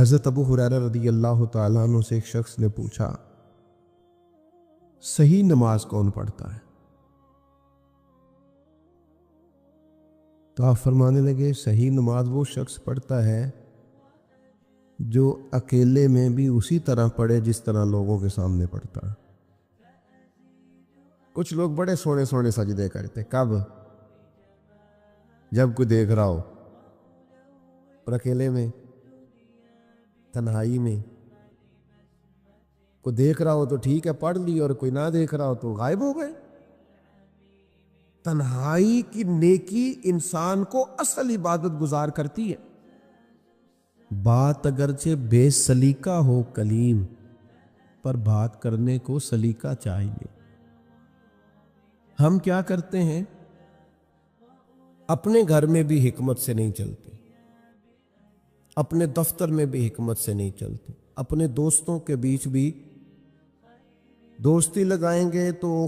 حضرت ابو ہریرہ رضی اللہ تعالیٰ عنہ سے ایک شخص نے پوچھا، صحیح نماز کون پڑھتا ہے؟ تو آپ فرمانے لگے، صحیح نماز وہ شخص پڑھتا ہے جو اکیلے میں بھی اسی طرح پڑھے جس طرح لوگوں کے سامنے پڑھتا ہے۔ کچھ لوگ بڑے سونے سونے سجدے کرتے، کب؟ جب کوئی دیکھ رہا ہو، اور اکیلے میں، تنہائی میں کوئی دیکھ رہا ہو تو ٹھیک ہے پڑھ لی، اور کوئی نہ دیکھ رہا ہو تو غائب ہو گئے۔ تنہائی کی نیکی انسان کو اصل عبادت گزار کرتی ہے۔ بات اگرچہ بے سلیقہ ہو کلیم، پر بات کرنے کو سلیقہ چاہیے۔ ہم کیا کرتے ہیں؟ اپنے گھر میں بھی حکمت سے نہیں چلتے، اپنے دفتر میں بھی حکمت سے نہیں چلتے، اپنے دوستوں کے بیچ بھی دوستی لگائیں گے تو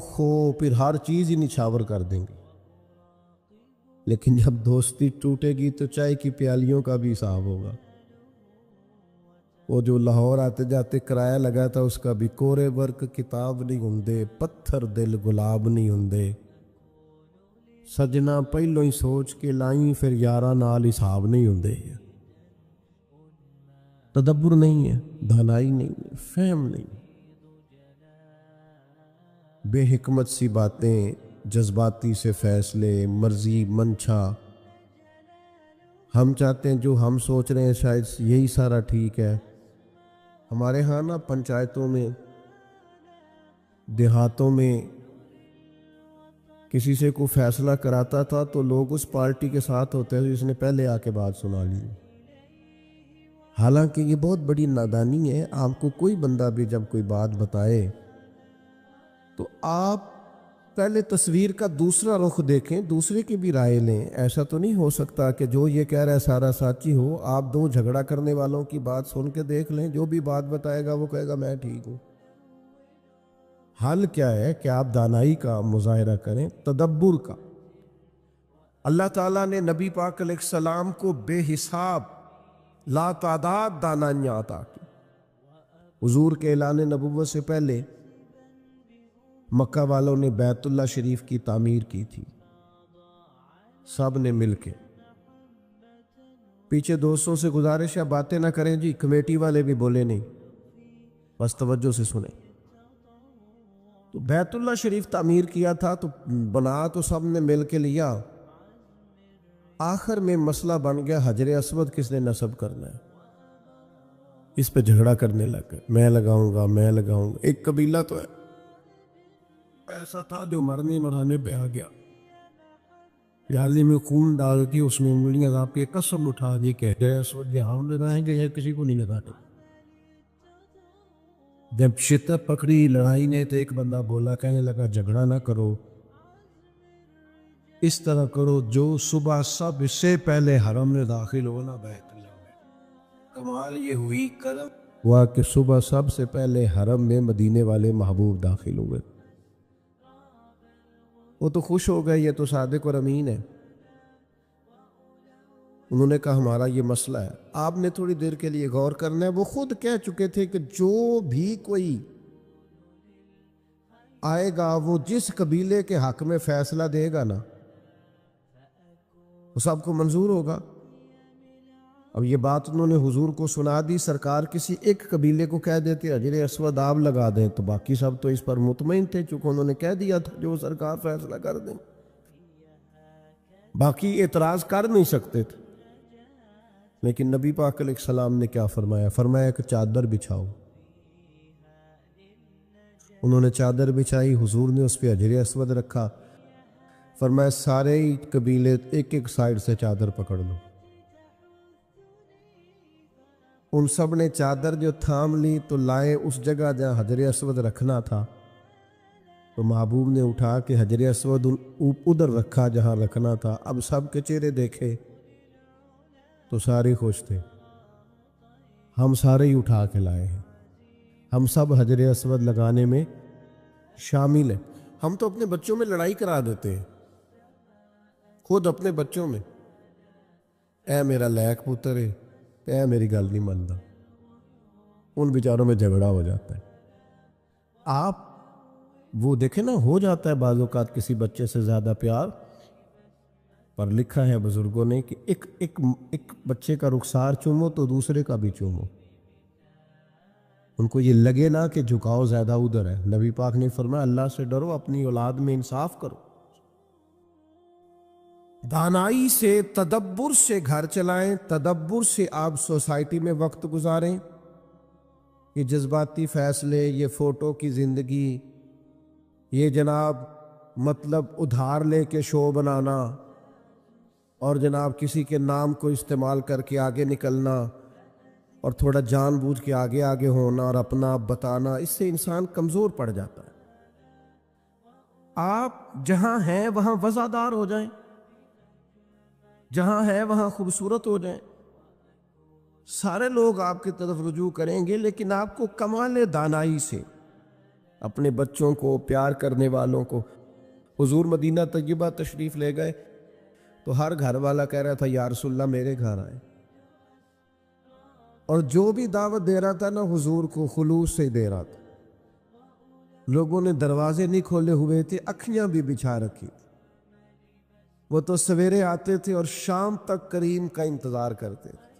پھر ہر چیز ہی نچھاور کر دیں گے، لیکن جب دوستی ٹوٹے گی تو چائے کی پیالیوں کا بھی حساب ہوگا۔ وہ جو لاہور آتے جاتے کرایہ لگا تھا، اس کا بھی کورے ورک کتاب نہیں ہوندے، پتھر دل گلاب نہیں ہوندے، سجنا پہلو ہی سوچ کے لائیں، پھر یارہ نال حساب نہیں ہوندے۔ تدبر نہیں ہے، دانائی نہیں ہے، فہم نہیں ہے، بے حکمت سی باتیں، جذباتی سے فیصلے، مرضی منشا۔ ہم چاہتے ہیں جو ہم سوچ رہے ہیں شاید یہی سارا ٹھیک ہے۔ ہمارے ہاں نا پنچایتوں میں، دیہاتوں میں کسی سے کوئی فیصلہ کراتا تھا تو لوگ اس پارٹی کے ساتھ ہوتے ہیں جس نے پہلے آ کے بات سنا لی۔ حالانکہ یہ بہت بڑی نادانی ہے۔ آپ کو کوئی بندہ بھی جب کوئی بات بتائے تو آپ پہلے تصویر کا دوسرا رخ دیکھیں، دوسرے کی بھی رائے لیں۔ ایسا تو نہیں ہو سکتا کہ جو یہ کہہ رہا ہے سارا سچی ہو۔ آپ دو جھگڑا کرنے والوں کی بات سن کے دیکھ لیں، جو بھی بات بتائے گا وہ کہے گا میں ٹھیک ہوں۔ حل کیا ہے کہ آپ دانائی کا مظاہرہ کریں، تدبر کا۔ اللہ تعالیٰ نے نبی پاک علیہ السلام کو بے حساب لا تعداد دانائیاں عطا کی۔ حضور کے اعلان نبوت سے پہلے مکہ والوں نے بیت اللہ شریف کی تعمیر کی تھی، سب نے مل کے۔ پیچھے دوستوں سے گزارش ہے باتیں نہ کریں جی، کمیٹی والے بھی بولے نہیں، بس توجہ سے سنیں۔ تو بیت اللہ شریف تعمیر کیا تھا تو بنا تو سب نے مل کے لیا، آخر میں مسئلہ بن گیا حجر اسود کس نے نصب کرنا ہے۔ اس پہ جھگڑا کرنے لگ گئے، میں لگاؤں گا میں لگاؤں گا۔ ایک قبیلہ تو ہے ایسا تھا جو مرنے مرانے پہ آ گیا، پیالے میں خون ڈال کے اس میں انگلیاں داب کے قسم اٹھا دی کہ حجر اسود یہاں ہم لگائیں گے یا کسی کو نہیں لگاتے۔ جب شدت پکڑی لڑائی نے تو ایک بندہ بولا، کہنے لگا جھگڑا نہ کرو، اس طرح کرو جو صبح سب سے پہلے حرم میں داخل ہونا بیت اللہ میں۔ کمال یہ ہوئی کرم ہوا کہ صبح سب سے پہلے حرم میں مدینے والے محبوب داخل ہوئے۔ وہ تو خوش ہو گئے، یہ تو صادق اور امین ہے۔ انہوں نے کہا ہمارا یہ مسئلہ ہے، آپ نے تھوڑی دیر کے لیے غور کرنا ہے۔ وہ خود کہہ چکے تھے کہ جو بھی کوئی آئے گا وہ جس قبیلے کے حق میں فیصلہ دے گا نا وہ سب کو منظور ہوگا۔ اب یہ بات انہوں نے حضور کو سنا دی، سرکار کسی ایک قبیلے کو کہہ دیتے حجر اسود آپ لگا دیں تو باقی سب تو اس پر مطمئن تھے، چونکہ انہوں نے کہہ دیا تھا جو سرکار فیصلہ کر دیں، باقی اعتراض کر نہیں سکتے تھے۔ لیکن نبی پاک علیہ السلام نے کیا فرمایا؟ فرمایا کہ چادر بچھاؤ۔ انہوں نے چادر بچھائی، حضور نے اس پہ حجر اسود رکھا، فرمایا سارے ہی قبیلے ایک ایک سائیڈ سے چادر پکڑ لو۔ ان سب نے چادر جو تھام لی تو لائے اس جگہ جہاں حجر اسود رکھنا تھا، تو محبوب نے اٹھا کے حجر اسود ادھر رکھا جہاں رکھنا تھا۔ اب سب کے چہرے دیکھے تو سارے خوش تھے، ہم سارے ہی اٹھا کے لائے ہیں، ہم سب حجر اسود لگانے میں شامل ہیں۔ ہم تو اپنے بچوں میں لڑائی کرا دیتے ہیں، خود اپنے بچوں میں، اے میرا لیک پتر ہے، اے میری گل نہیں منتا۔ ان بیچاروں میں جھگڑا ہو جاتا ہے۔ آپ وہ دیکھیں نا، ہو جاتا ہے بعض اوقات کسی بچے سے زیادہ پیار، پر لکھا ہے بزرگوں نے کہ ایک بچے کا رخسار چومو تو دوسرے کا بھی چومو، ان کو یہ لگے نا کہ جھکاؤ زیادہ ادھر ہے۔ نبی پاک نے فرمایا اللہ سے ڈرو، اپنی اولاد میں انصاف کرو، دانائی سے تدبر سے گھر چلائیں، تدبر سے آپ سوسائٹی میں وقت گزاریں۔ یہ جذباتی فیصلے، یہ فوٹو کی زندگی، یہ جناب مطلب ادھار لے کے شو بنانا اور جناب کسی کے نام کو استعمال کر کے آگے نکلنا اور تھوڑا جان بوجھ کے آگے آگے ہونا اور اپنا بتانا، اس سے انسان کمزور پڑ جاتا ہے۔ آپ جہاں ہیں وہاں وفادار ہو جائیں، جہاں ہے وہاں خوبصورت ہو جائیں، سارے لوگ آپ کی طرف رجوع کریں گے، لیکن آپ کو کمال دانائی سے اپنے بچوں کو، پیار کرنے والوں کو۔ حضور مدینہ طیبہ تشریف لے گئے تو ہر گھر والا کہہ رہا تھا یا رسول اللہ میرے گھر آئے، اور جو بھی دعوت دے رہا تھا نا حضور کو خلوص سے دے رہا تھا۔ لوگوں نے دروازے نہیں کھولے ہوئے تھے، اکھیاں بھی بچھا رکھی، وہ تو سویرے آتے تھے اور شام تک کریم کا انتظار کرتے تھے۔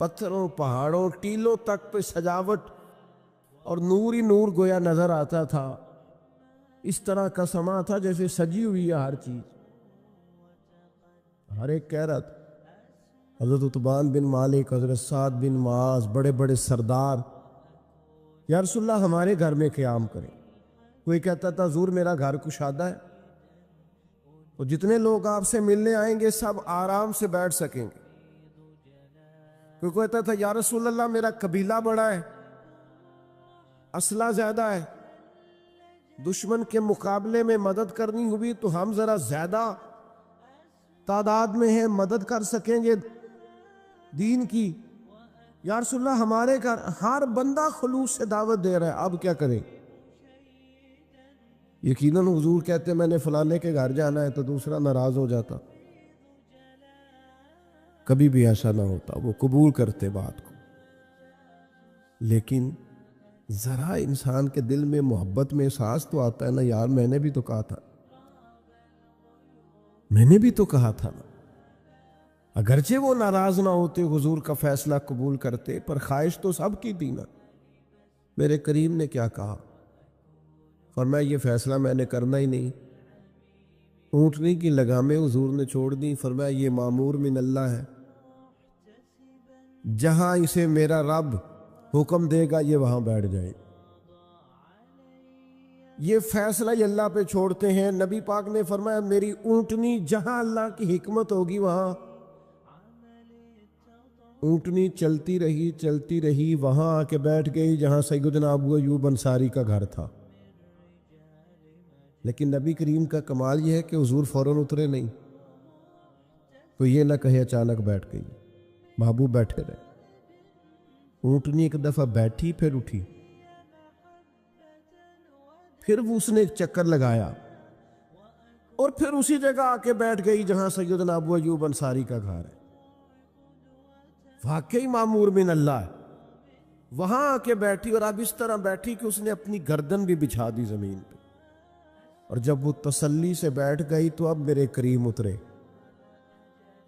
پتھروں، پہاڑوں، ٹیلوں تک پہ سجاوٹ اور نور ہی نور گویا نظر آتا تھا، اس طرح کا سما تھا جیسے سجی ہوئی ہے ہر چیز۔ ہر ایک کہہ رہا تھا، حضرت عتبان بن مالک، حضرت سعد بن معاذ، بڑے بڑے سردار، یا رسول اللہ ہمارے گھر میں قیام کریں۔ کوئی کہتا تھا حضور میرا گھر کشادہ ہے، تو جتنے لوگ آپ سے ملنے آئیں گے سب آرام سے بیٹھ سکیں گے۔ کوئی کہتا تھا یا رسول اللہ میرا قبیلہ بڑا ہے، اسلحہ زیادہ ہے، دشمن کے مقابلے میں مدد کرنی ہوئی تو ہم ذرا زیادہ تعداد میں ہیں، مدد کر سکیں گے دین کی۔ یا رسول اللہ ہمارے گھر، ہر بندہ خلوص سے دعوت دے رہا ہے، اب کیا کریں؟ یقیناً حضور کہتے میں نے فلانے کے گھر جانا ہے تو دوسرا ناراض ہو جاتا، کبھی بھی ایسا نہ ہوتا، وہ قبول کرتے بات کو۔ لیکن ذرا انسان کے دل میں محبت میں احساس تو آتا ہے نا، یار میں نے بھی تو کہا تھا، میں نے بھی تو کہا تھا نا۔ اگرچہ وہ ناراض نہ ہوتے، حضور کا فیصلہ قبول کرتے، پر خواہش تو سب کی تھی نا۔ میرے کریم نے کیا کہا؟ فرمایا یہ فیصلہ میں نے کرنا ہی نہیں۔ اونٹنی کی لگامیں حضور نے چھوڑ دی، فرمایا یہ مامور من اللہ ہے، جہاں اسے میرا رب حکم دے گا یہ وہاں بیٹھ جائے۔ یہ فیصلہ یہ اللہ پہ چھوڑتے ہیں۔ نبی پاک نے فرمایا میری اونٹنی جہاں اللہ کی حکمت ہوگی وہاں۔ اونٹنی چلتی رہی، وہاں آ کے بیٹھ گئی جہاں سیدنا ابو ایوب انصاری کا گھر تھا۔ لیکن نبی کریم کا کمال یہ ہے کہ حضور فوراً اترے نہیں، تو یہ نہ کہے اچانک بیٹھ گئی، محبوب بیٹھے رہے۔ اونٹنی ایک دفعہ بیٹھی پھر اٹھی، پھر وہ اس نے ایک چکر لگایا اور پھر اسی جگہ آ کے بیٹھ گئی جہاں سیدنا ابو ایوب انصاری کا گھر ہے۔ واقعی مامور من اللہ ہے، وہاں آ کے بیٹھی، اور اب اس طرح بیٹھی کہ اس نے اپنی گردن بھی بچھا دی زمین پہ، اور جب وہ تسلی سے بیٹھ گئی تو اب میرے کریم اترے۔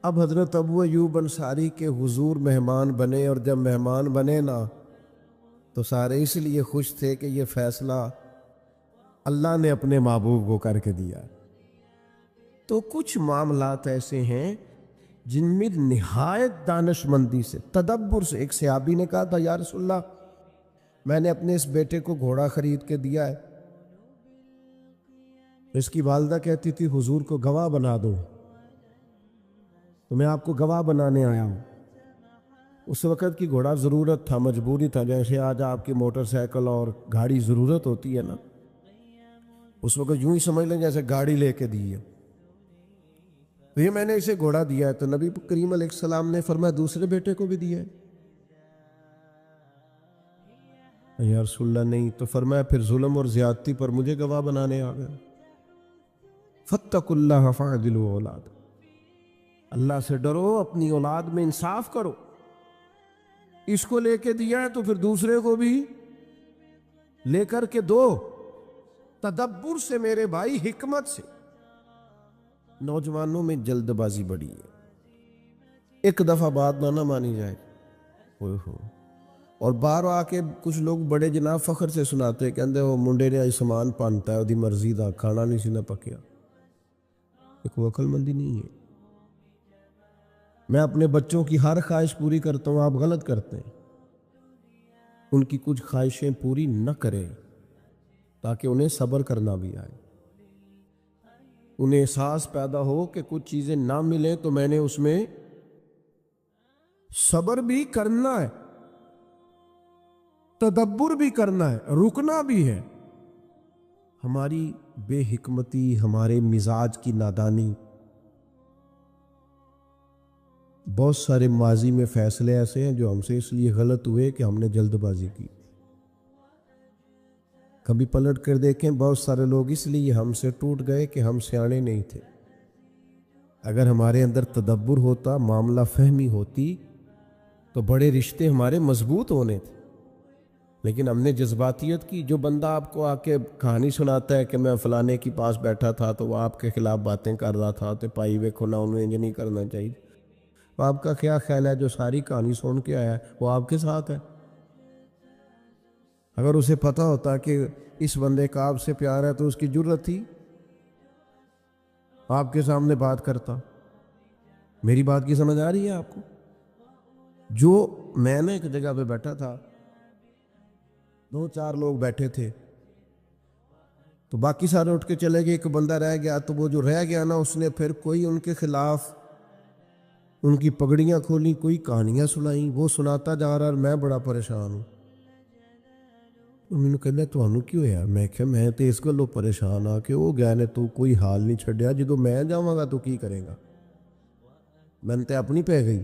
اب حضرت ابو ایوب انصاری کے حضور مہمان بنے، اور جب مہمان بنے نا تو سارے اس لیے خوش تھے کہ یہ فیصلہ اللہ نے اپنے محبوب کو کر کے دیا۔ تو کچھ معاملات ایسے ہیں جن میں نہایت دانش مندی سے، تدبر سے، ایک صحابی نے کہا تھا یا رسول اللہ میں نے اپنے اس بیٹے کو گھوڑا خرید کے دیا ہے، اس کی والدہ کہتی تھی حضور کو گواہ بنا دو، تو میں آپ کو گواہ بنانے آیا ہوں۔ اس وقت کی گھوڑا ضرورت تھا، مجبوری تھا، جیسے آج آپ کی موٹر سائیکل اور گاڑی ضرورت ہوتی ہے نا، اس وقت یوں ہی سمجھ لیں جیسے گاڑی لے کے دی ہے۔ تو یہ میں نے اسے گھوڑا دیا ہے، تو نبی کریم علیہ السلام نے فرمایا دوسرے بیٹے کو بھی دیا ہے؟ یا رسول اللہ نہیں۔ تو فرمایا پھر ظلم اور زیادتی پر مجھے گواہ بنانے آ گئے۔ فاتقوا اللہ فاعدلوا اولاد، اللہ سے ڈرو، اپنی اولاد میں انصاف کرو۔ اس کو لے کے دیا ہے تو پھر دوسرے کو بھی لے کر کے دو. تدبر سے میرے بھائی، حکمت سے. نوجوانوں میں جلد بازی بڑی ہے، ایک دفعہ بات نہ مانی جائے اور باہر آ کے کچھ لوگ بڑے جناب فخر سے سناتے کہ وہ منڈے نے سامان پانتا ہے، وہ مرضی دا کھانا نہیں سی نہ پکیا. ایک وہ عقل مندی نہیں ہے. میں اپنے بچوں کی ہر خواہش پوری کرتا ہوں، آپ غلط کرتے ہیں. ان کی کچھ خواہشیں پوری نہ کریں تاکہ انہیں صبر کرنا بھی آئے. انہیں احساس پیدا ہو کہ کچھ چیزیں نہ ملیں تو میں نے اس میں صبر بھی کرنا ہے، تدبر بھی کرنا ہے، رکنا بھی ہے. ہماری بے حکمتی، ہمارے مزاج کی نادانی، بہت سارے ماضی میں فیصلے ایسے ہیں جو ہم سے اس لیے غلط ہوئے کہ ہم نے جلد بازی کی. کبھی پلٹ کر دیکھیں، بہت سارے لوگ اس لیے ہم سے ٹوٹ گئے کہ ہم سیانے نہیں تھے. اگر ہمارے اندر تدبر ہوتا، معاملہ فہمی ہوتی تو بڑے رشتے ہمارے مضبوط ہونے تھے. لیکن ہم نے جذباتیت کی. جو بندہ آپ کو آ کے کہانی سناتا ہے کہ میں فلانے کے پاس بیٹھا تھا تو وہ آپ کے خلاف باتیں کر رہا تھا تو پائی ویکھو نہ، انہیں یہ نہیں کرنا چاہیے. تو آپ کا کیا خیال ہے جو ساری کہانی سن کے آیا ہے وہ آپ کے ساتھ ہے؟ اگر اسے پتہ ہوتا کہ اس بندے کا آپ سے پیار ہے تو اس کی جرت تھی آپ کے سامنے بات کرتا. میری بات کی سمجھ آ رہی ہے آپ کو؟ جو میں نے ایک جگہ پہ بیٹھا تھا، 2-4 لوگ بیٹھے تھے تو باقی سارے اٹھ کے چلے گئے، ایک بندہ رہ گیا. تو وہ جو رہ گیا نا، اس نے پھر کوئی ان کے خلاف ان کی پگڑیاں کھولیں، کوئی کہانیاں سنائیں. وہ سناتا جا رہا اور میں بڑا پریشان ہوں. میں کہنا تمہیں کیوں ہے؟ میں کہ میں تو اس گلوں پریشان آ کہ وہ گیا نے تو کوئی حال نہیں چھڈیا، جدو میں جاواں گا تو کی کرے گا؟ میں نے اپنی پہ گئی،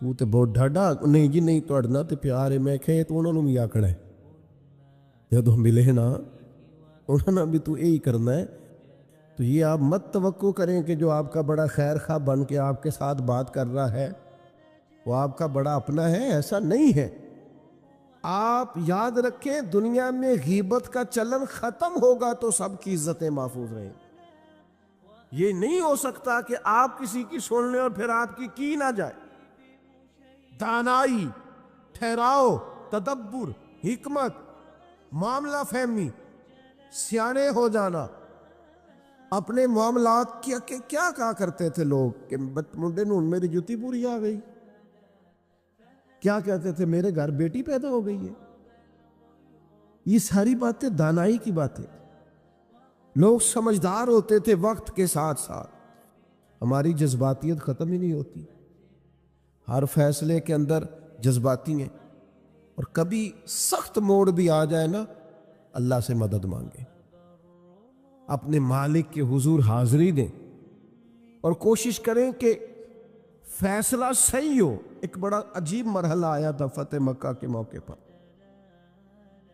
تو تے بہت ڈھاڈا. نہیں جی نہیں، تہاڈے نال تے پیار ہے. میں کہ تو انہوں نے بھی آکھنا ہے جدو ملے نا، انہوں نے بھی تو یہی کرنا ہے. تو یہ آپ مت توقع کریں کہ جو آپ کا بڑا خیر خواہ بن کے آپ کے ساتھ بات کر رہا ہے وہ آپ کا بڑا اپنا ہے. ایسا نہیں ہے. آپ یاد رکھیں، دنیا میں غیبت کا چلن ختم ہوگا تو سب کی عزتیں محفوظ رہیں. یہ نہیں ہو سکتا کہ آپ کسی کی سن لیں اور پھر آپ کی نہ جائے. دانائی، ٹھہراؤ، تدبر، حکمت، معاملہ فہمی، سیانے ہو جانا. اپنے معاملات کیا کہا کرتے تھے لوگ کہ منڈے نوں میری جتی پوری آ گئی. کیا کہتے تھے؟ میرے گھر بیٹی پیدا ہو گئی ہے. یہ ساری باتیں دانائی کی باتیں. لوگ سمجھدار ہوتے تھے وقت کے ساتھ ساتھ. ہماری جذباتیت ختم ہی نہیں ہوتی، ہر فیصلے کے اندر جذباتی ہیں. اور کبھی سخت موڑ بھی آ جائے نا، اللہ سے مدد مانگیں، اپنے مالک کے حضور حاضری دیں اور کوشش کریں کہ فیصلہ صحیح ہو. ایک بڑا عجیب مرحلہ آیا تھا فتح مکہ کے موقع پر.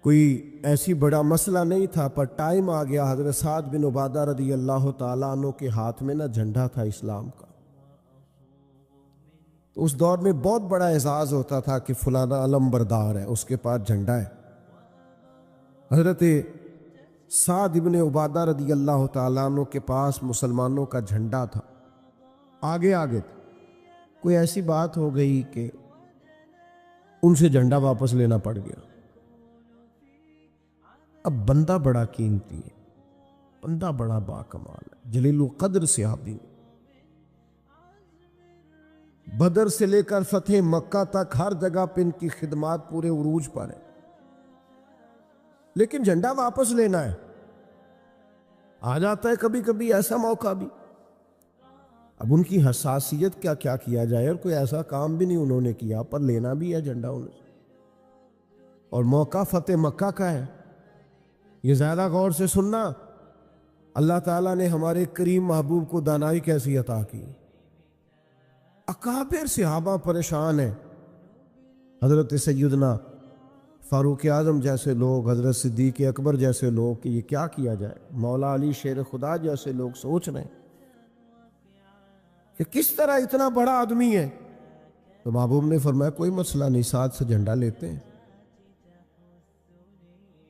کوئی ایسی بڑا مسئلہ نہیں تھا، پر ٹائم آ گیا. حضرت سعد بن عبادہ رضی اللہ تعالیٰ عنہ کے ہاتھ میں نا جھنڈا تھا اسلام کا. تو اس دور میں بہت بڑا اعزاز ہوتا تھا کہ فلانا علم بردار ہے، اس کے پاس جھنڈا ہے. حضرت سعد بن عبادہ رضی اللہ تعالیٰ عنہ کے پاس مسلمانوں کا جھنڈا تھا، آگے آگے تھا. کوئی ایسی بات ہو گئی کہ ان سے جھنڈا واپس لینا پڑ گیا. اب بندہ بڑا قیمتی ہے، بندہ بڑا باکمال ہے، جلیل القدر صحابی. بدر سے لے کر فتح مکہ تک ہر جگہ پہ ان کی خدمات پورے عروج پر ہے. لیکن جھنڈا واپس لینا ہے. آ جاتا ہے کبھی کبھی ایسا موقع بھی. اب ان کی حساسیت کیا کیا جائے، اور کوئی ایسا کام بھی نہیں انہوں نے کیا، پر لینا بھی ہے جھنڈا انہوں نے. اور موقع فتح مکہ کا ہے. یہ زیادہ غور سے سننا، اللہ تعالیٰ نے ہمارے کریم محبوب کو دانائی کیسی عطا کی. اکابر صحابہ پریشان ہیں. حضرت سیدنا فاروق اعظم جیسے لوگ، حضرت صدیق اکبر جیسے لوگ کہ یہ کیا کیا جائے. مولا علی شیر خدا جیسے لوگ سوچ رہے ہیں کہ کس طرح اتنا بڑا آدمی ہے تو محبوب نے فرمایا کوئی مسئلہ نہیں، ساتھ سے جھنڈا لیتے ہیں۔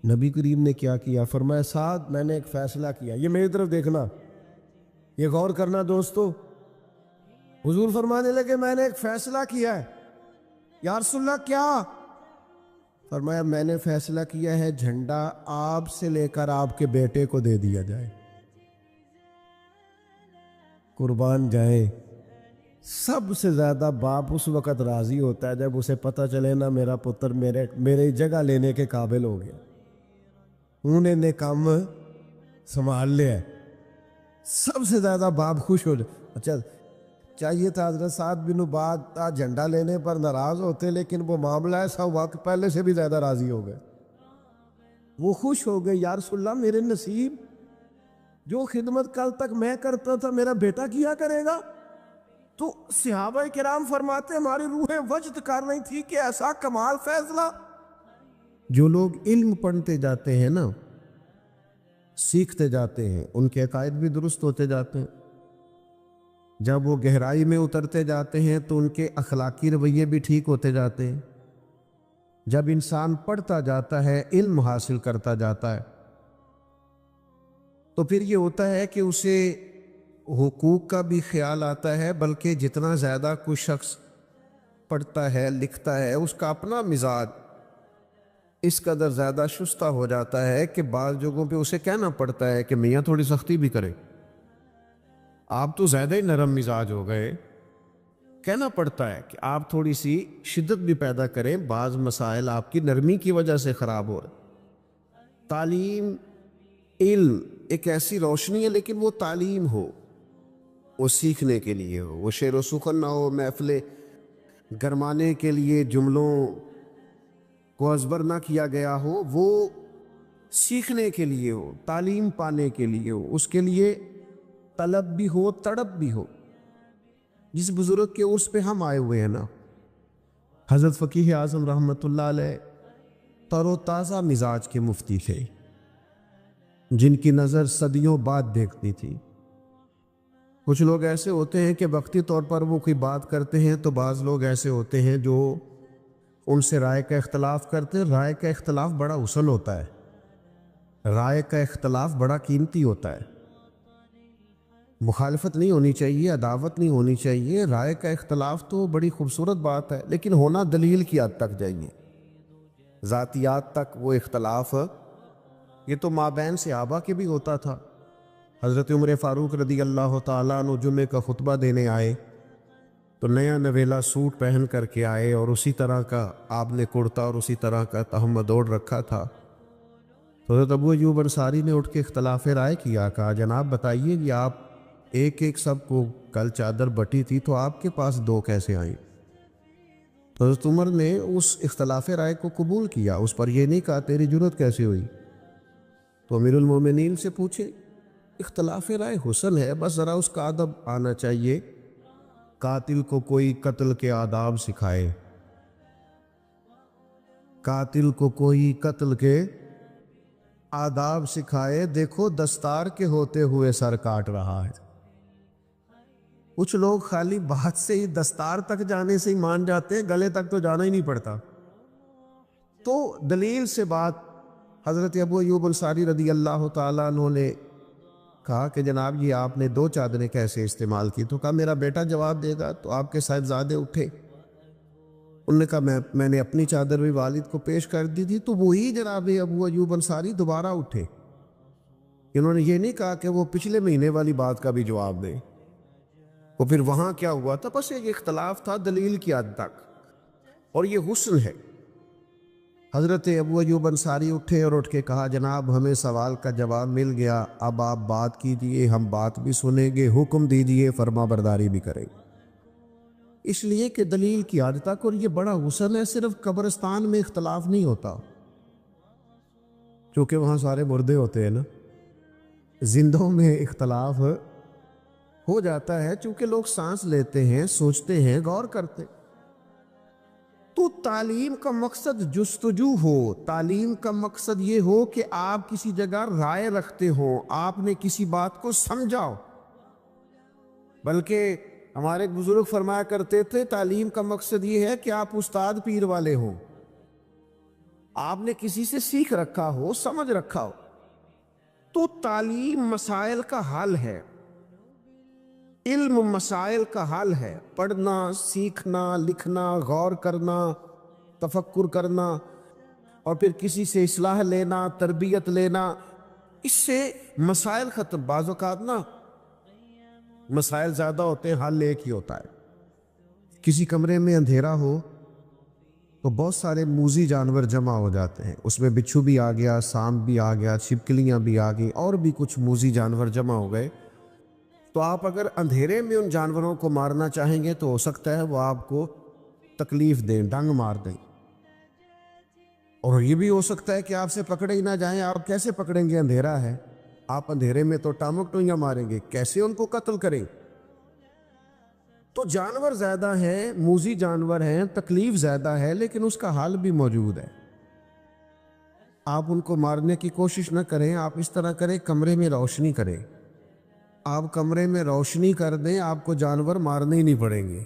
نبی کریم نے کیا کیا؟ فرمایا ساتھ میں نے ایک فیصلہ کیا، یہ میری طرف دیکھنا، یہ غور کرنا دوستو۔ حضور فرمانے لگے میں نے ایک فیصلہ کیا ہے۔ یا رسول اللہ کیا؟ فرمایا میں نے فیصلہ کیا ہے جھنڈا آپ سے لے کر آپ کے بیٹے کو دے دیا جائے۔ قربان جائے، سب سے زیادہ باپ اس وقت راضی ہوتا ہے جب اسے پتہ چلے نا میرا پتر میرے جگہ لینے کے قابل ہو گیا، انہیں نے کام سنبھال لیا ہے۔ سب سے زیادہ باپ خوش ہو جائے۔ اچھا چاہیے تھا حضرت سعد بن عبادہ جھنڈا لینے پر ناراض ہوتے، لیکن وہ معاملہ ایسا ہوا کہ پہلے سے بھی زیادہ راضی ہو گئے، وہ خوش ہو گئے۔ یا رسول اللہ میرے نصیب، جو خدمت کل تک میں کرتا تھا میرا بیٹا کیا کرے گا۔ تو صحابہ کرام فرماتے ہماری روحیں وجد کر رہی تھی کہ ایسا کمال فیصلہ۔ جو لوگ علم پڑھتے جاتے ہیں نا، سیکھتے جاتے ہیں، ان کے عقائد بھی درست ہوتے جاتے ہیں، جب وہ گہرائی میں اترتے جاتے ہیں تو ان کے اخلاقی رویے بھی ٹھیک ہوتے جاتے ہیں۔ جب انسان پڑھتا جاتا ہے، علم حاصل کرتا جاتا ہے، تو پھر یہ ہوتا ہے کہ اسے حقوق کا بھی خیال آتا ہے، بلکہ جتنا زیادہ کوئی شخص پڑھتا ہے لکھتا ہے اس کا اپنا مزاج اس قدر زیادہ شستہ ہو جاتا ہے کہ بعض جگہوں پہ اسے کہنا پڑتا ہے کہ میاں تھوڑی سختی بھی کرے، آپ تو زیادہ ہی نرم مزاج ہو گئے۔ کہنا پڑتا ہے کہ آپ تھوڑی سی شدت بھی پیدا کریں، بعض مسائل آپ کی نرمی کی وجہ سے خراب ہو رہے۔ تعلیم، علم ایک ایسی روشنی ہے، لیکن وہ تعلیم ہو، وہ سیکھنے کے لیے ہو، وہ شعر و سخن نہ ہو، محفلیں گرمانے کے لیے جملوں کو ازبر نہ کیا گیا ہو، وہ سیکھنے کے لیے ہو، تعلیم پانے کے لیے ہو، اس کے لیے طلب بھی ہو، تڑپ بھی ہو۔ جس بزرگ کے عرس پہ ہم آئے ہوئے ہیں نا، حضرت فقیہ اعظم رحمۃ اللہ علیہ تر و تازہ مزاج کے مفتی تھے، جن کی نظر صدیوں بعد دیکھتی تھی۔ کچھ لوگ ایسے ہوتے ہیں کہ وقتی طور پر وہ کوئی بات کرتے ہیں، تو بعض لوگ ایسے ہوتے ہیں جو ان سے رائے کا اختلاف کرتے ہیں۔ رائے کا اختلاف بڑا حسن ہوتا ہے، رائے کا اختلاف بڑا قیمتی ہوتا ہے، مخالفت نہیں ہونی چاہیے، عداوت نہیں ہونی چاہیے۔ رائے کا اختلاف تو بڑی خوبصورت بات ہے، لیکن ہونا دلیل کی حد تک جائیے، ذاتیات تک وہ اختلاف۔ یہ تو مابین صحابہ کے بھی ہوتا تھا۔ حضرت عمر فاروق رضی اللہ تعالیٰ عنہ جمعے کا خطبہ دینے آئے تو نیا نویلا سوٹ پہن کر کے آئے، اور اسی طرح کا آپ نے کرتا اور اسی طرح کا تہمد اوڑھ رکھا تھا۔ تو حضرت ابو ایوب انصاری نے اٹھ کے اختلاف رائے کیا، کہا جناب بتائیے کہ آپ ایک سب کو کل چادر بٹی تھی تو آپ کے پاس دو کیسے آئیں؟ تو حضرت عمر نے اس اختلاف رائے کو قبول کیا، اس پر یہ نہیں کہا تیری جرت کیسے ہوئی۔ تو امیر المومنین سے پوچھے، اختلاف رائے حسن ہے، بس ذرا اس کا ادب آنا چاہیے۔ قاتل کو کوئی قتل کے آداب سکھائے، قاتل کو کوئی قتل کے آداب سکھائے، دیکھو دستار کے ہوتے ہوئے سر کاٹ رہا ہے۔ کچھ لوگ خالی بات سے ہی، دستار تک جانے سے ہی مان جاتے ہیں، گلے تک تو جانا ہی نہیں پڑتا۔ تو دلیل سے بات، حضرت ابو ایوب انصاری رضی اللہ تعالیٰ عنہ نے کہا کہ جناب یہ آپ نے دو چادریں کیسے استعمال کی؟ تو کہا میرا بیٹا جواب دے گا۔ تو آپ کے صاحبزادے اٹھے، انہوں نے کہا میں نے اپنی چادر بھی والد کو پیش کر دی تھی۔ تو وہی جناب ابو ایوب انصاری دوبارہ اٹھے، انہوں نے یہ نہیں کہا کہ وہ پچھلے مہینے والی بات کا بھی جواب دیں۔ وہ پھر وہاں کیا ہوا تھا؟ بس ایک اختلاف تھا دلیل کی حد تک، اور یہ حسن ہے۔ حضرت ابو ایوب انصاری اٹھے اور اٹھ کے کہا جناب ہمیں سوال کا جواب مل گیا، اب آپ بات کیجئے، ہم بات بھی سنیں گے، حکم دیجئے، فرما برداری بھی کریں۔ اس لیے کہ دلیل کی حد تک، اور یہ بڑا حسن ہے، صرف قبرستان میں اختلاف نہیں ہوتا، چونکہ وہاں سارے مردے ہوتے ہیں نا، زندوں میں اختلاف ہو جاتا ہے، چونکہ لوگ سانس لیتے ہیں، سوچتے ہیں، غور کرتے ہیں۔ تو تعلیم کا مقصد جستجو ہو، تعلیم کا مقصد یہ ہو کہ آپ کسی جگہ رائے رکھتے ہو، آپ نے کسی بات کو سمجھا ہو، بلکہ ہمارے ایک بزرگ فرمایا کرتے تھے تعلیم کا مقصد یہ ہے کہ آپ استاد پیر والے ہوں، آپ نے کسی سے سیکھ رکھا ہو، سمجھ رکھا ہو، تو تعلیم مسائل کا حل ہے، علم مسائل کا حل ہے، پڑھنا، سیکھنا، لکھنا، غور کرنا، تفکر کرنا، اور پھر کسی سے اصلاح لینا، تربیت لینا، اس سے مسائل ختم۔ بعض اوقات نا مسائل زیادہ ہوتے ہیں، حل ایک ہی ہوتا ہے۔ کسی کمرے میں اندھیرا ہو تو بہت سارے موذی جانور جمع ہو جاتے ہیں، اس میں بچھو بھی آ گیا، سانپ بھی آ گیا، چھپکلیاں بھی آ گئی، اور بھی کچھ موذی جانور جمع ہو گئے۔ تو آپ اگر اندھیرے میں ان جانوروں کو مارنا چاہیں گے تو ہو سکتا ہے وہ آپ کو تکلیف دیں، ڈنگ مار دیں، اور یہ بھی ہو سکتا ہے کہ آپ سے پکڑے ہی نہ جائیں۔ آپ کیسے پکڑیں گے؟ اندھیرا ہے، آپ اندھیرے میں تو ٹامک ٹوئیاں ماریں گے، کیسے ان کو قتل کریں؟ تو جانور زیادہ ہیں، موذی جانور ہیں، تکلیف زیادہ ہے، لیکن اس کا حل بھی موجود ہے۔ آپ ان کو مارنے کی کوشش نہ کریں، آپ اس طرح کریں، کمرے میں روشنی کریں۔ آپ کمرے میں روشنی کر دیں، آپ کو جانور مارنے ہی نہیں پڑیں گے،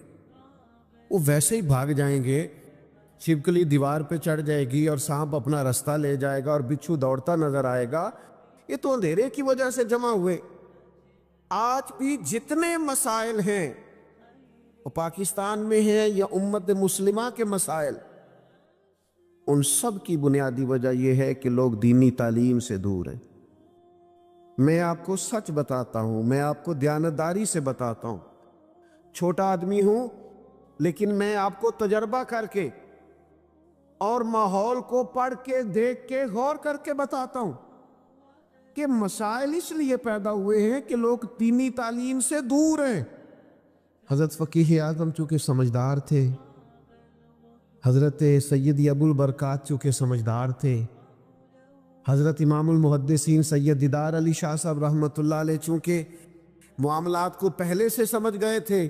وہ ویسے ہی بھاگ جائیں گے۔ چھپکلی دیوار پہ چڑھ جائے گی اور سانپ اپنا رستہ لے جائے گا اور بچھو دوڑتا نظر آئے گا۔ یہ تو اندھیرے کی وجہ سے جمع ہوئے۔ آج بھی جتنے مسائل ہیں وہ پاکستان میں ہیں یا امت مسلمہ کے مسائل، ان سب کی بنیادی وجہ یہ ہے کہ لوگ دینی تعلیم سے دور ہیں۔ میں آپ کو سچ بتاتا ہوں، میں آپ کو دیانتداری سے بتاتا ہوں، چھوٹا آدمی ہوں، لیکن میں آپ کو تجربہ کر کے اور ماحول کو پڑھ کے، دیکھ کے، غور کر کے بتاتا ہوں کہ مسائل اس لیے پیدا ہوئے ہیں کہ لوگ دینی تعلیم سے دور ہیں۔ حضرت فقیہ اعظم چونکہ سمجھدار تھے، حضرت سید ابو البرکات چونکہ سمجھدار تھے، حضرت امام المحدثین سید دیدار علی شاہ صاحب رحمۃ اللہ علیہ چونکہ معاملات کو پہلے سے سمجھ گئے تھے،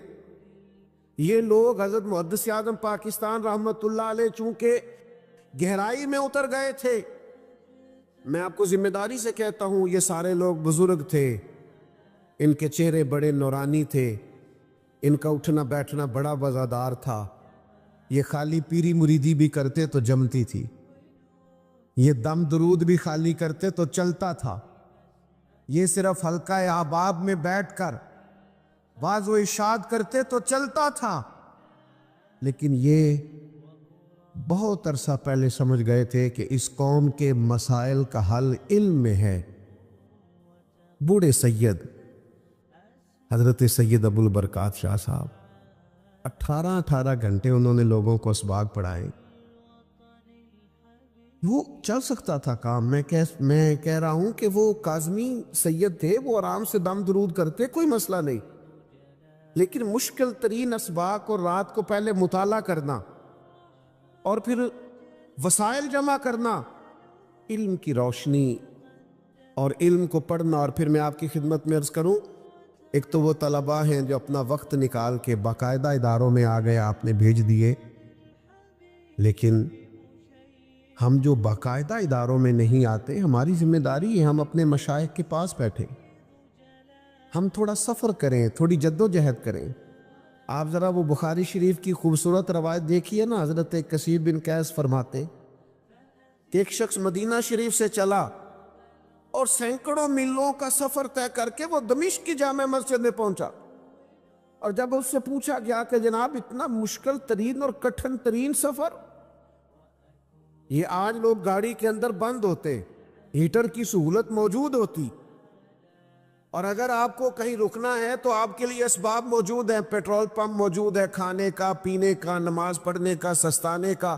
یہ لوگ حضرت محدث اعظم پاکستان رحمۃ اللہ علیہ چونکہ گہرائی میں اتر گئے تھے، میں آپ کو ذمہ داری سے کہتا ہوں یہ سارے لوگ بزرگ تھے، ان کے چہرے بڑے نورانی تھے، ان کا اٹھنا بیٹھنا بڑا وزادار تھا، یہ خالی پیری مریدی بھی کرتے تو جمتی تھی، یہ دم درود بھی خالی کرتے تو چلتا تھا، یہ صرف حلقہ احباب میں بیٹھ کر واعظ و ارشاد کرتے تو چلتا تھا، لیکن یہ بہت عرصہ پہلے سمجھ گئے تھے کہ اس قوم کے مسائل کا حل علم میں ہے۔ بوڑھے سید حضرت سید ابو البرکات شاہ صاحب 18 گھنٹے انہوں نے لوگوں کو اسباق پڑھائے۔ وہ چل سکتا تھا کام، میں کہہ رہا ہوں کہ وہ کاظمی سید تھے، وہ آرام سے دم درود کرتے، کوئی مسئلہ نہیں، لیکن مشکل ترین اسباق اور رات کو پہلے مطالعہ کرنا اور پھر وسائل جمع کرنا، علم کی روشنی اور علم کو پڑھنا۔ اور پھر میں آپ کی خدمت میں عرض کروں، ایک تو وہ طلباء ہیں جو اپنا وقت نکال کے باقاعدہ اداروں میں آ گئے، آپ نے بھیج دیے، لیکن ہم جو باقاعدہ اداروں میں نہیں آتے، ہماری ذمہ داری ہے ہم اپنے مشائخ کے پاس بیٹھیں، ہم تھوڑا سفر کریں، تھوڑی جد و جہد کریں۔ آپ ذرا وہ بخاری شریف کی خوبصورت روایت دیکھیے نا، حضرت کثیر بن قیس فرماتے کہ ایک شخص مدینہ شریف سے چلا اور سینکڑوں میلوں کا سفر طے کر کے وہ دمشق کی جامع مسجد میں پہنچا، اور جب اس سے پوچھا گیا کہ جناب اتنا مشکل ترین اور کٹھن ترین سفر، یہ آج لوگ گاڑی کے اندر بند ہوتے، ہیٹر کی سہولت موجود ہوتی، اور اگر آپ کو کہیں رکنا ہے تو آپ کے لیے اسباب موجود ہیں، پیٹرول پمپ موجود ہے، کھانے کا، پینے کا، نماز پڑھنے کا، سستانے کا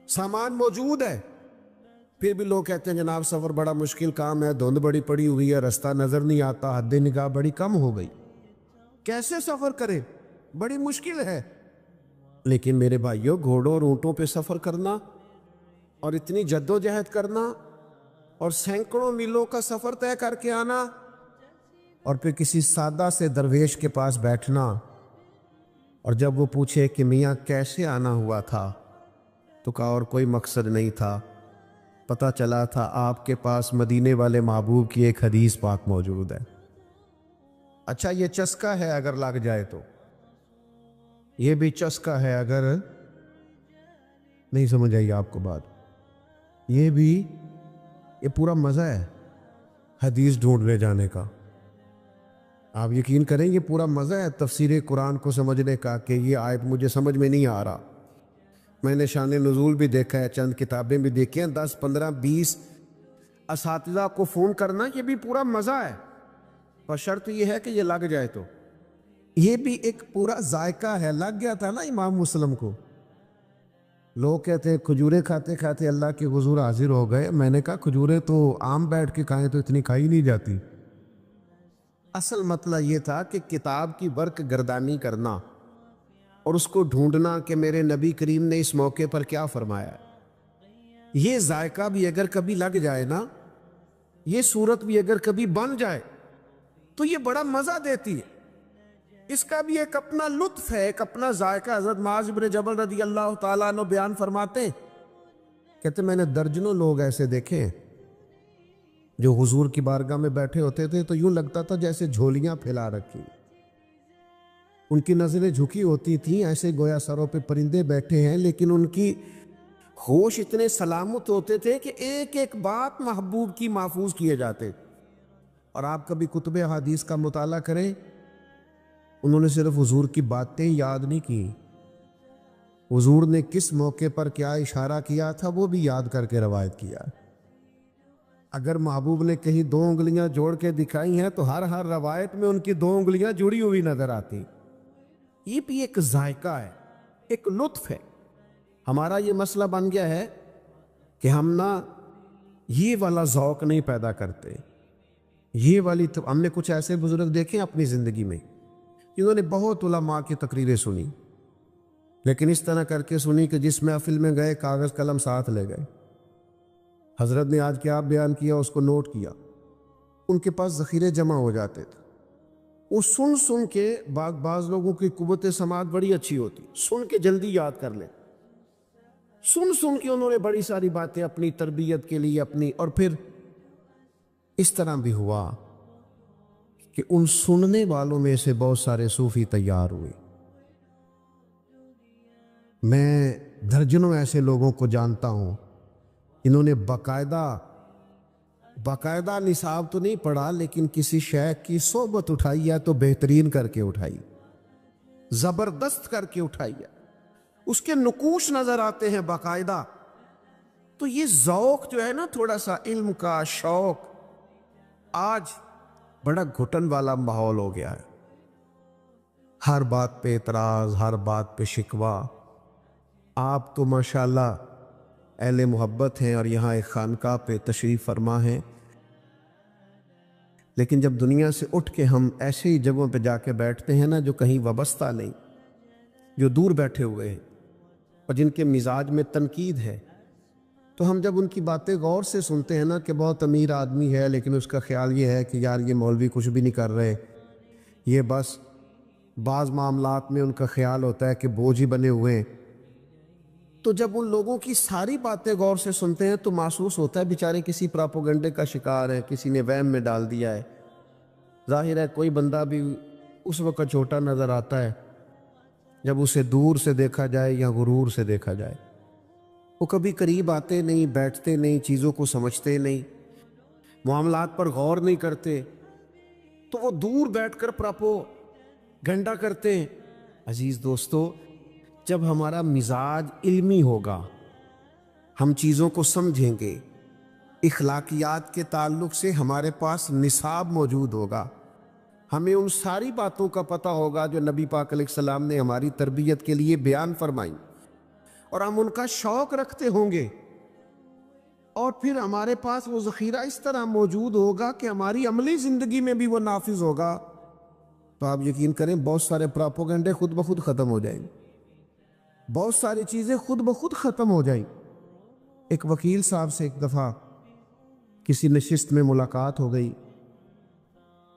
سامان موجود ہے، پھر بھی لوگ کہتے ہیں جناب سفر بڑا مشکل کام ہے، دھند بڑی پڑی ہوئی ہے، رستہ نظر نہیں آتا، حد نگاہ بڑی کم ہو گئی، کیسے سفر کریں، بڑی مشکل ہے۔ لیکن میرے بھائیوں، گھوڑوں اور اونٹوں پہ سفر کرنا اور اتنی جد و جہد کرنا اور سینکڑوں میلوں کا سفر طے کر کے آنا اور پھر کسی سادہ سے درویش کے پاس بیٹھنا، اور جب وہ پوچھے کہ میاں کیسے آنا ہوا تھا تو کہا اور کوئی مقصد نہیں تھا، پتہ چلا تھا آپ کے پاس مدینے والے محبوب کی ایک حدیث پاک موجود ہے، اچھا یہ چسکا ہے اگر لگ جائے تو، یہ بھی چسکا ہے اگر نہیں سمجھ آئی آپ کو بات، یہ بھی، یہ پورا مزہ ہے حدیث ڈھونڈنے جانے کا. آپ یقین کریں یہ پورا مزہ ہے تفسیر قرآن کو سمجھنے کا کہ یہ آیت مجھے سمجھ میں نہیں آ رہا. میں نے شان نزول بھی دیکھا ہے، چند کتابیں بھی دیکھی ہیں، 10 15 20 اساتذہ کو فون کرنا، یہ بھی پورا مزہ ہے، پر شرط یہ ہے کہ یہ لگ جائے تو. یہ بھی ایک پورا ذائقہ ہے. لگ گیا تھا نا امام مسلم کو. لوگ کہتے ہیں کھجورے کھاتے کھاتے اللہ کے حضور حاضر ہو گئے. میں نے کہا کھجورے تو عام بیٹھ کے کھائیں تو اتنی کھائی نہیں جاتی. اصل مسئلہ یہ تھا کہ کتاب کی ورق گردانی کرنا اور اس کو ڈھونڈنا کہ میرے نبی کریم نے اس موقع پر کیا فرمایا ہے. یہ ذائقہ بھی اگر کبھی لگ جائے نا، یہ صورت بھی اگر کبھی بن جائے تو یہ بڑا مزہ دیتی ہے. اس کا بھی ایک اپنا لطف ہے، ایک اپنا ذائقہ. حضرت معاذ بن جبل رضی اللہ تعالیٰ عنہ بیان فرماتے ہیں، کہتے میں نے درجنوں لوگ ایسے دیکھے ہیں جو حضور کی بارگاہ میں بیٹھے ہوتے تھے تو یوں لگتا تھا جیسے جھولیاں پھیلا رکھی، ان کی نظریں جھکی ہوتی تھیں ایسے گویا سروں پہ پرندے بیٹھے ہیں، لیکن ان کی ہوش اتنے سلامت ہوتے تھے کہ ایک ایک بات محبوب کی محفوظ کیے جاتے. اور آپ کبھی کتب احادیث کا مطالعہ کریں، انہوں نے صرف حضور کی باتیں یاد نہیں کی، حضور نے کس موقع پر کیا اشارہ کیا تھا وہ بھی یاد کر کے روایت کیا. اگر محبوب نے کہیں 2 انگلیاں جوڑ کے دکھائی ہیں تو ہر روایت میں ان کی 2 انگلیاں جڑی ہوئی نظر آتی. یہ بھی ایک ذائقہ ہے، ایک لطف ہے. ہمارا یہ مسئلہ بن گیا ہے کہ ہم نہ یہ والا ذوق نہیں پیدا کرتے. یہ والی ہم نے کچھ ایسے بزرگ دیکھے اپنی زندگی میں جنہوں نے بہت علماء کی تقریریں سنی، لیکن اس طرح کر کے سنی کہ جس محفل میں گئے کاغذ قلم ساتھ لے گئے. حضرت نے آج کیا بیان کیا اس کو نوٹ کیا. ان کے پاس ذخیرے جمع ہو جاتے تھے. وہ سن کے بعض لوگوں کی قوت سماعت بڑی اچھی ہوتی، سن کے جلدی یاد کر لیں. سن کے انہوں نے بڑی ساری باتیں اپنی تربیت کے لیے اپنی، اور پھر اس طرح بھی ہوا کہ ان سننے والوں میں سے بہت سارے صوفی تیار ہوئے. میں درجنوں ایسے لوگوں کو جانتا ہوں انہوں نے باقاعدہ نصاب تو نہیں پڑھا، لیکن کسی شیخ کی صحبت اٹھائی ہے تو بہترین کر کے اٹھائی، زبردست کر کے اٹھائی ہے. اس کے نقوش نظر آتے ہیں باقاعدہ. تو یہ ذوق جو ہے نا، تھوڑا سا علم کا شوق، آج بڑا گھٹن والا ماحول ہو گیا ہے. ہر بات پہ اعتراض، ہر بات پہ شکوہ. آپ تو ماشاءاللہ اہل محبت ہیں اور یہاں ایک خانقاہ پہ تشریف فرما ہیں، لیکن جب دنیا سے اٹھ کے ہم ایسے ہی جگہوں پہ جا کے بیٹھتے ہیں نا جو کہیں وابستہ نہیں، جو دور بیٹھے ہوئے ہیں اور جن کے مزاج میں تنقید ہے، تو ہم جب ان کی باتیں غور سے سنتے ہیں نا کہ بہت امیر آدمی ہے لیکن اس کا خیال یہ ہے کہ یار یہ مولوی کچھ بھی نہیں کر رہے، یہ بس بعض معاملات میں ان کا خیال ہوتا ہے کہ بوجھ ہی بنے ہوئے ہیں. تو جب ان لوگوں کی ساری باتیں غور سے سنتے ہیں تو محسوس ہوتا ہے بیچارے کسی پراپوگنڈے کا شکار ہیں، کسی نے وہم میں ڈال دیا ہے. ظاہر ہے کوئی بندہ بھی اس وقت چھوٹا نظر آتا ہے جب اسے دور سے دیکھا جائے یا غرور سے دیکھا جائے. وہ کبھی قریب آتے نہیں، بیٹھتے نہیں، چیزوں کو سمجھتے نہیں، معاملات پر غور نہیں کرتے، تو وہ دور بیٹھ کر پراپوگنڈا کرتے ہیں. عزیز دوستو، جب ہمارا مزاج علمی ہوگا، ہم چیزوں کو سمجھیں گے، اخلاقیات کے تعلق سے ہمارے پاس نصاب موجود ہوگا، ہمیں ان ساری باتوں کا پتہ ہوگا جو نبی پاک علیہ السلام نے ہماری تربیت کے لیے بیان فرمائیں، اور ہم ان کا شوق رکھتے ہوں گے، اور پھر ہمارے پاس وہ ذخیرہ اس طرح موجود ہوگا کہ ہماری عملی زندگی میں بھی وہ نافذ ہوگا. تو آپ یقین کریں بہت سارے پراپوگنڈے خود بخود ختم ہو جائیں گے، بہت ساری چیزیں خود بخود ختم ہو جائیں. ایک وکیل صاحب سے ایک دفعہ کسی نشست میں ملاقات ہو گئی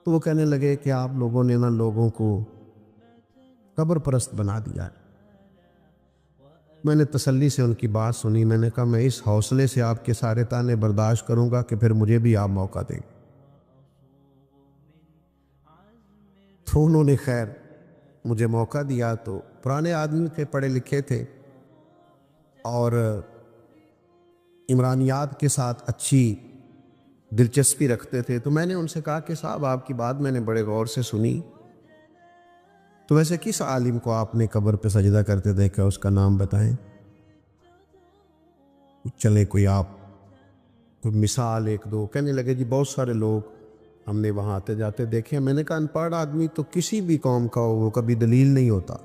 تو وہ کہنے لگے کہ آپ لوگوں نے نا لوگوں کو قبر پرست بنا دیا ہے. میں نے تسلی سے ان کی بات سنی. میں نے کہا میں اس حوصلے سے آپ کے سارے تانے برداشت کروں گا کہ پھر مجھے بھی آپ موقع دیں. تو انہوں نے خیر مجھے موقع دیا، تو پرانے آدمی تھے، پڑھے لکھے تھے اور عمرانیات کے ساتھ اچھی دلچسپی رکھتے تھے، تو میں نے ان سے کہا کہ صاحب آپ کی بات میں نے بڑے غور سے سنی، تو ویسے کس عالم کو آپ نے قبر پہ سجدہ کرتے دیکھا، اس کا نام بتائیں۔ چلے کوئی آپ کوئی مثال ایک دو، کہنے لگے جی بہت سارے لوگ ہم نے وہاں آتے جاتے دیکھے۔ میں نے کہا ان پڑھ آدمی تو کسی بھی قوم کا ہو وہ کبھی دلیل نہیں ہوتا،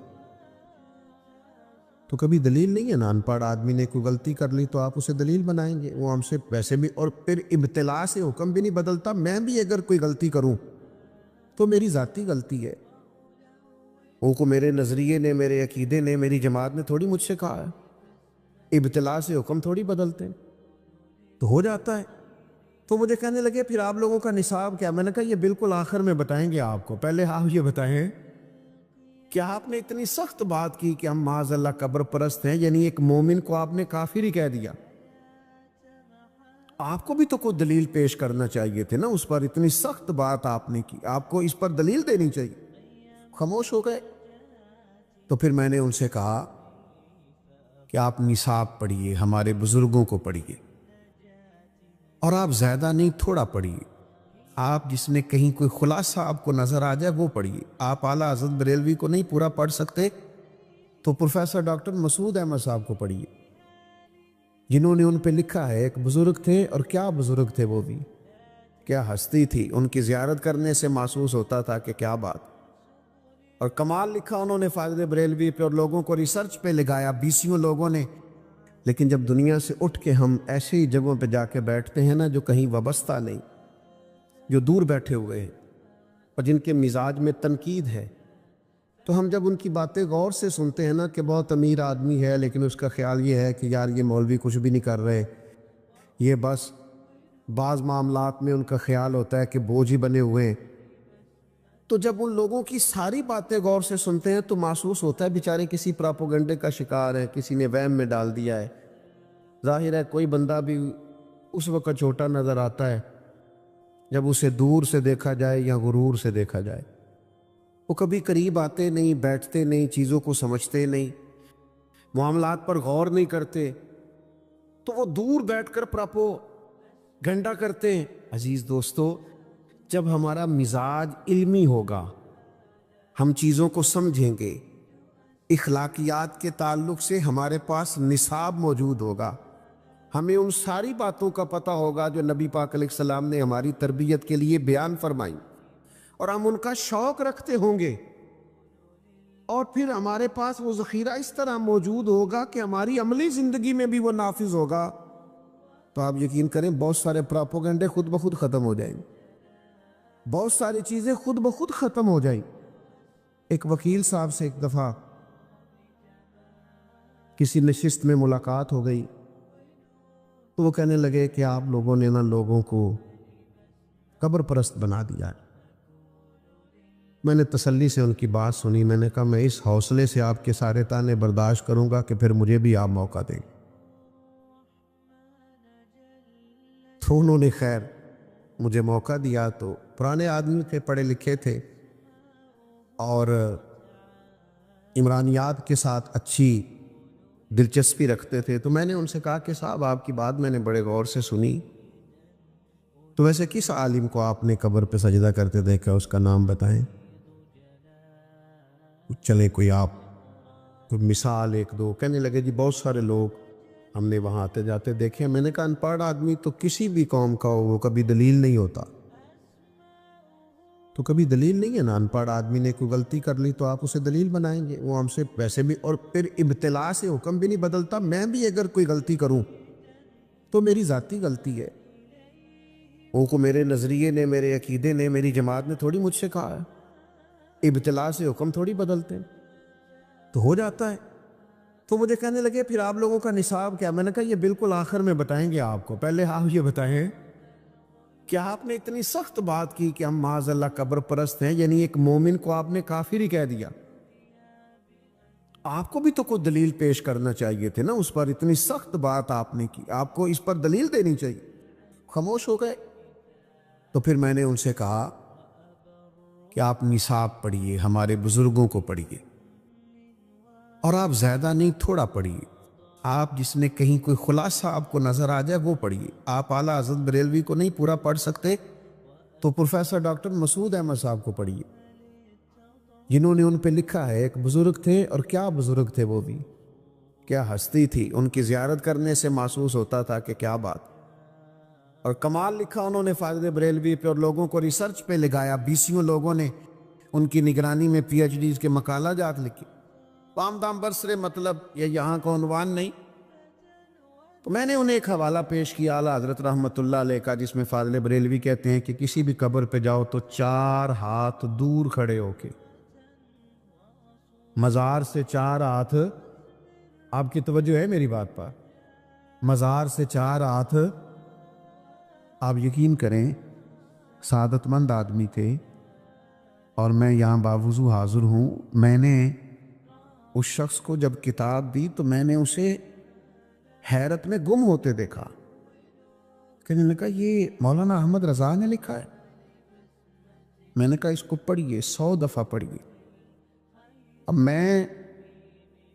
تو کبھی دلیل نہیں ہے نا۔ ان پڑھ آدمی نے کوئی غلطی کر لی تو آپ اسے دلیل بنائیں گے، وہ ہم سے ویسے بھی، اور پھر ابتلا سے حکم بھی نہیں بدلتا۔ میں بھی اگر کوئی غلطی کروں تو میری ذاتی غلطی ہے، وہ کو میرے نظریے نے، میرے عقیدے نے، میری جماعت نے تھوڑی مجھ سے کہا ہے، ابتلا سے حکم تھوڑی بدلتے ہیں، تو ہو جاتا ہے۔ تو مجھے کہنے لگے پھر آپ لوگوں کا نصاب کیا؟ میں نے کہا یہ بالکل آخر میں بتائیں گے آپ کو، پہلے آپ یہ بتائیں کہ آپ نے اتنی سخت بات کی کہ ہم معاذ اللہ قبر پرست ہیں، یعنی ایک مومن کو آپ نے کافر ہی کہہ دیا۔ آپ کو بھی تو کوئی دلیل پیش کرنا چاہیے تھے نا اس پر، اتنی سخت بات آپ نے کی، آپ کو اس پر دلیل دینی چاہیے، خاموش ہو گئے۔ تو پھر میں نے ان سے کہا کہ آپ نصاب پڑھیے، ہمارے بزرگوں کو پڑھیے، اور آپ زیادہ نہیں تھوڑا پڑھیے، آپ جس نے کہیں کوئی خلاصہ آپ کو نظر آ جائے وہ پڑھیے۔ آپ اعلیٰ حضرت بریلوی کو نہیں پورا پڑھ سکتے تو پروفیسر ڈاکٹر مسعود احمد صاحب کو پڑھیے، جنہوں نے ان پہ لکھا ہے۔ ایک بزرگ تھے، اور کیا بزرگ تھے، وہ بھی کیا ہستی تھی، ان کی زیارت کرنے سے محسوس ہوتا تھا کہ کیا بات، اور کمال لکھا انہوں نے فاضل بریلوی پہ، اور لوگوں کو ریسرچ پہ لگایا، بیسیوں لوگوں نے۔ لیکن جب دنیا سے اٹھ کے ہم ایسی جگہوں پہ جا کے بیٹھتے ہیں نا جو کہیں وابستہ نہیں، جو دور بیٹھے ہوئے ہیں اور جن کے مزاج میں تنقید ہے، تو ہم جب ان کی باتیں غور سے سنتے ہیں نا کہ بہت امیر آدمی ہے لیکن اس کا خیال یہ ہے کہ یار یہ مولوی کچھ بھی نہیں کر رہے، یہ بس بعض معاملات میں ان کا خیال ہوتا ہے کہ بوجھ ہی بنے ہوئے ہیں، تو جب ان لوگوں کی ساری باتیں غور سے سنتے ہیں تو محسوس ہوتا ہے بیچارے کسی پراپوگنڈے کا شکار ہے، کسی نے وہم میں ڈال دیا ہے۔ ظاہر ہے کوئی بندہ بھی اس وقت چھوٹا نظر آتا ہے جب اسے دور سے دیکھا جائے یا غرور سے دیکھا جائے، وہ کبھی قریب آتے نہیں، بیٹھتے نہیں، چیزوں کو سمجھتے نہیں، معاملات پر غور نہیں کرتے، تو وہ دور بیٹھ کر پراپوگنڈا کرتے ہیں۔ عزیز دوستو، جب ہمارا مزاج علمی ہوگا، ہم چیزوں کو سمجھیں گے، اخلاقیات کے تعلق سے ہمارے پاس نصاب موجود ہوگا، ہمیں ان ساری باتوں کا پتہ ہوگا جو نبی پاک علیہ السلام نے ہماری تربیت کے لیے بیان فرمائی، اور ہم ان کا شوق رکھتے ہوں گے، اور پھر ہمارے پاس وہ ذخیرہ اس طرح موجود ہوگا کہ ہماری عملی زندگی میں بھی وہ نافذ ہوگا، تو آپ یقین کریں بہت سارے پراپوگنڈے خود بخود ختم ہو جائیں، بہت ساری چیزیں خود بخود ختم ہو جائیں۔ ایک وکیل صاحب سے ایک دفعہ کسی نشست میں ملاقات ہو گئی، تو وہ کہنے لگے کہ آپ لوگوں نے نا لوگوں کو قبر پرست بنا دیا ہے۔ میں نے تسلی سے ان کی بات سنی، میں نے کہا میں اس حوصلے سے آپ کے سارے تانے برداشت کروں گا کہ پھر مجھے بھی آپ موقع دیں۔ تو انہوں نے خیر مجھے موقع دیا، تو پرانے آدمی تھے، پڑھے لکھے تھے اور عمرانیات کے ساتھ اچھی دلچسپی رکھتے تھے، تو میں نے ان سے کہا کہ صاحب آپ کی بات میں نے بڑے غور سے سنی، تو ویسے کس عالم کو آپ نے قبر پہ سجدہ کرتے دیکھا، اس کا نام بتائیں۔ چلے کوئی آپ کوئی مثال ایک دو، کہنے لگے جی بہت سارے لوگ ہم نے وہاں آتے جاتے دیکھے۔ میں نے کہا ان پڑھ آدمی تو کسی بھی قوم کا ہو وہ کبھی دلیل نہیں ہوتا، تو کبھی دلیل نہیں ہے نا۔ ان پڑھ آدمی نے کوئی غلطی کر لی تو آپ اسے دلیل بنائیں گے، وہ ہم سے ویسے بھی، اور پھر ابتلا سے حکم بھی نہیں بدلتا۔ میں بھی اگر کوئی غلطی کروں تو میری ذاتی غلطی ہے، وہ کو میرے نظریے نے، میرے عقیدے نے، میری جماعت نے تھوڑی مجھ سے کہا ہے، ابتلا سے حکم تھوڑی بدلتے ہیں، تو ہو جاتا ہے۔ تو مجھے کہنے لگے پھر آپ لوگوں کا نصاب کیا؟ میں نے کہا یہ بالکل آخر میں بتائیں گے آپ کو، پہلے آپ یہ بتائیں کہ آپ نے اتنی سخت بات کی کہ ہم معاذ اللہ قبر پرست ہیں، یعنی ایک مومن کو آپ نے کافر ہی کہہ دیا۔ آپ کو بھی تو کوئی دلیل پیش کرنا چاہیے تھے نا اس پر، اتنی سخت بات آپ نے کی، آپ کو اس پر دلیل دینی چاہیے، خاموش ہو گئے۔ تو پھر میں نے ان سے کہا کہ آپ نصاب پڑھیے، ہمارے بزرگوں کو پڑھیے، اور آپ زیادہ نہیں تھوڑا پڑھیے، آپ جس نے کہیں کوئی خلاصہ آپ کو نظر آ جائے وہ پڑھیے۔ آپ اعلیٰ حضرت بریلوی کو نہیں پورا پڑھ سکتے تو پروفیسر ڈاکٹر مسعود احمد صاحب کو پڑھیے، جنہوں نے ان پہ لکھا ہے۔ ایک بزرگ تھے، اور کیا بزرگ تھے، وہ بھی کیا ہستی تھی، ان کی زیارت کرنے سے محسوس ہوتا تھا کہ کیا بات، اور کمال لکھا انہوں نے فاضل بریلوی پہ، اور لوگوں کو ریسرچ پہ لگایا۔ 20 لوگوں نے ان کی نگرانی میں پی ایچ ڈیز کے مقالہ جات لکھے، پام دام برسرے، مطلب یہ یہاں کا عنوان نہیں۔ تو میں نے انہیں ایک حوالہ پیش کیا اعلیٰ حضرت رحمۃ اللہ علیہ کا، جس میں فاضل بریلوی کہتے ہیں کہ کسی بھی قبر پہ جاؤ تو 4 ہاتھ دور کھڑے ہو کے، مزار سے 4 ہاتھ، آپ کی توجہ ہے میری بات پر، مزار سے 4 ہاتھ، آپ یقین کریں سعادت مند آدمی تھے، اور میں یہاں باوضو حاضر ہوں۔ میں نے اس شخص کو جب کتاب دی تو میں نے اسے حیرت میں گم ہوتے دیکھا، کہنے لگا یہ مولانا احمد رضا نے لکھا ہے۔ میں نے کہا اس کو پڑھیے، 100 دفعہ پڑھیے۔ اب میں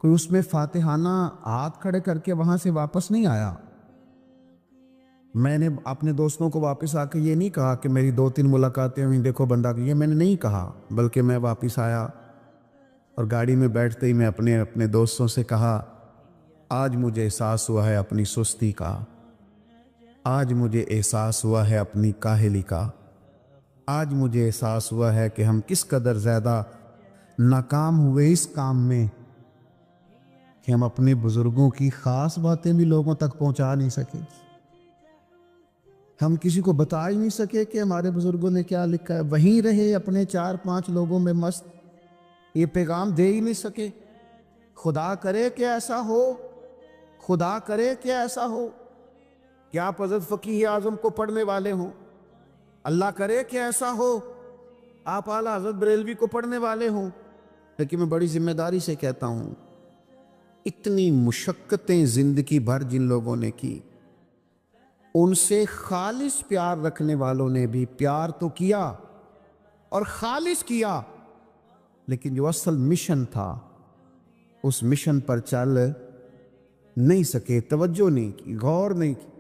کوئی اس میں فاتحانہ ہاتھ کھڑے کر کے وہاں سے واپس نہیں آیا۔ میں نے اپنے دوستوں کو واپس آ کے یہ نہیں کہا کہ میری 2-3 ملاقاتیں ہوئیں، دیکھو بندہ، یہ میں نے نہیں کہا، بلکہ میں واپس آیا اور گاڑی میں بیٹھتے ہی میں اپنے دوستوں سے کہا، آج مجھے احساس ہوا ہے اپنی سستی کا، آج مجھے احساس ہوا ہے اپنی کاہلی کا، آج مجھے احساس ہوا ہے کہ ہم کس قدر زیادہ ناکام ہوئے اس کام میں کہ ہم اپنے بزرگوں کی خاص باتیں بھی لوگوں تک پہنچا نہیں سکے، ہم کسی کو بتا ہی نہیں سکے کہ ہمارے بزرگوں نے کیا لکھا ہے، وہیں رہے اپنے 4-5 لوگوں میں مست، یہ پیغام دے ہی نہیں سکے۔ خدا کرے کہ ایسا ہو، خدا کرے کہ ایسا ہو کہ آپ حضرت فقیہ اعظم کو پڑھنے والے ہوں، اللہ کرے کہ ایسا ہو آپ اعلیٰ حضرت بریلوی کو پڑھنے والے ہوں۔ لیکن میں بڑی ذمہ داری سے کہتا ہوں، اتنی مشقتیں زندگی بھر جن لوگوں نے کی، ان سے خالص پیار رکھنے والوں نے بھی پیار تو کیا اور خالص کیا، لیکن جو اصل مشن تھا اس مشن پر چل نہیں سکے، توجہ نہیں کی، غور نہیں کی۔